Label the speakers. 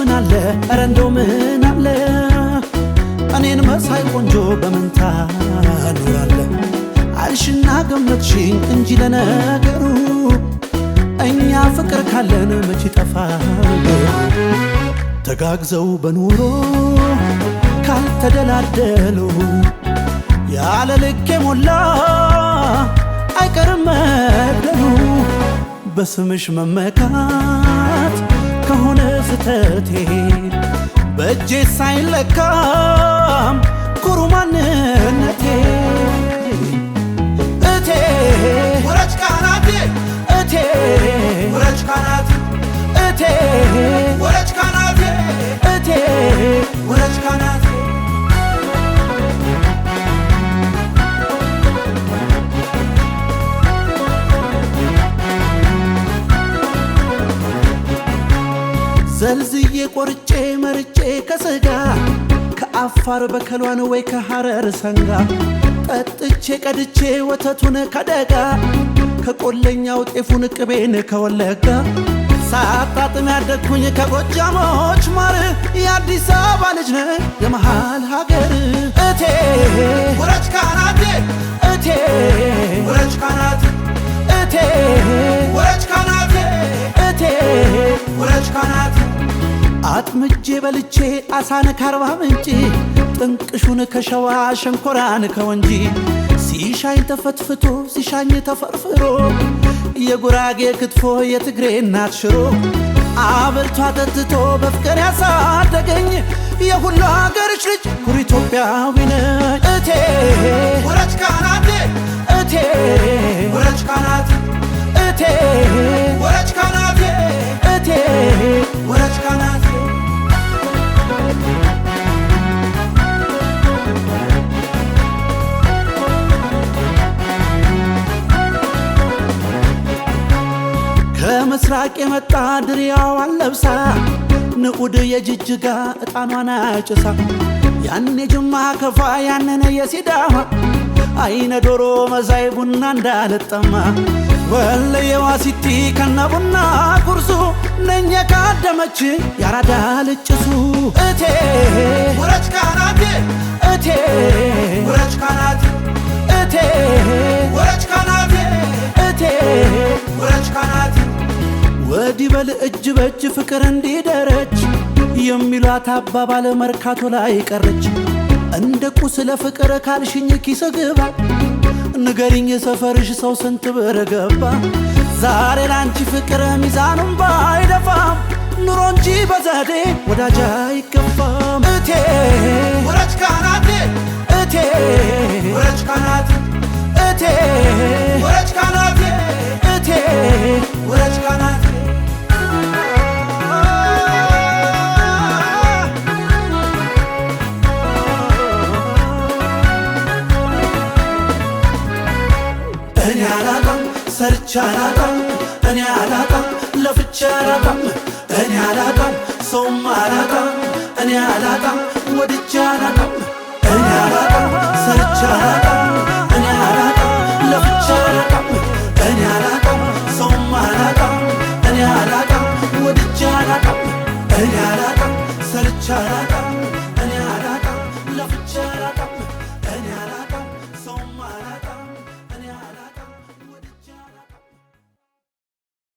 Speaker 1: ምን አለ ኧረ እንደው ምን አለ እኔን መሳይ ቆንጆ በመንታ ኖራለ አልሽና ገመትሽኝ እንጂ ለነገሩ እኛ ፍቅር ካለን መች ይጠፋል ተጋግዘው በኑሮ ካልተደላደሉ ያለ ልክ ሞላ አይቀርም መግደሉ በስምሽ መመካት ከሆነ ስተቴ በእጄ ሳይለካም ኩሩ ማንነቴ እቴ ወረች ካናቴ እቴ ወረች ካናቴ እቴ ወረች ካናቴ እቴ ወረች ካናቴ ዘልዝዬ ቆርጬ መርጬ ከስጋ ከአፋር በከሏን ወይ ከሐረር ሰንጋ ጠጥቼ ቀድቼ ወተቱን ከደጋ ከቆለኛው ጤፉን ቅቤን ከወለጋ ሳጣጥም ያደግኩኝ ከጎጃሞች ማር የአዲስ አበባ ልጅ ነኝ የመሃል ሀገር እቴ ወረች ካናቴ እቴ ወረች ካናቴ እቴ ወረች ካናቴ እቴ ወረች ካናቴ አጥምጄ በልቼ አሳን ከአርባ ምንጭ ጥንቅሹን ከሸዋ ሸንኮራን ከወንጂ ሲሻኝ ተፈትፍቶ ሲሻኝ ተፈርፍሮ የጉራጌ ክትፎ የትግሬ እናት ሽሮ አብልቶ አጠጥቶ በፍቅር ያሳደገኝ የሁሉ ሀገርሽ ልጅ ኩሩ ኢትዮጵያዊ ነኝ እቴ ወረች ካናቴ እቴ ወረች ካናቴ እቴ ወረች ካናቴ እቴ ወረች ካናቴ ከምስራቅ የመጣ ድሪያዋን ለብሳ ንዑድ የጅጅጋ ዕጣኗን አጭሳ ያኔ ጅማ ከፋ ያንን የሲዳማ አይነ ዶሮ መዛይ ቡና እንዳልጠማ ወለየዋ ሲቲ ከነቡና ቁርሱ ነኝ የካደመች ያራዳ ልጭሱ እቴ ወረች ካናቴ እቴ ወረች ካናቴ እቴ ወረች ካናቴ እቴ ወረች ካናቴ ወዲህ በል እጅ በእጅ ፍቅር እንዲደረች የሚሏት አባባል መርካቶ ላይ ቀረች እንደ ቁስለ ፍቅር ካልሽኝ ኪስ ግባ ንገሪኝ የሰፈርሽ ሰው ስንት ብር ገባ ዛሬ ላንቺ ፍቅር ሚዛኑን ባይደፋም ኑሮ እንጂ በዘዴ ወዳጅ አይገፋም እቴ ወረች ካናቴ እቴ ወረች ካናቴ እቴ ወረች ካናቴ እቴ ወረች ካናቴ እኔ አላጣም ሰርቼ አላጣም እኔ አላጣም ለፍቼ አላጣም እኔ አላጣም ሰውም አላጣም እኔ አላጣም ወድጄ አላጣም እኔ አላጣም ሰርቼ አላጣም እኔ አላጣም ለፍቼ አላጣም እኔ አላጣም ሰውም አላጣም እኔ አላጣም ወድጄ አላጣም እኔ አላጣም ሰርቼ አላጣም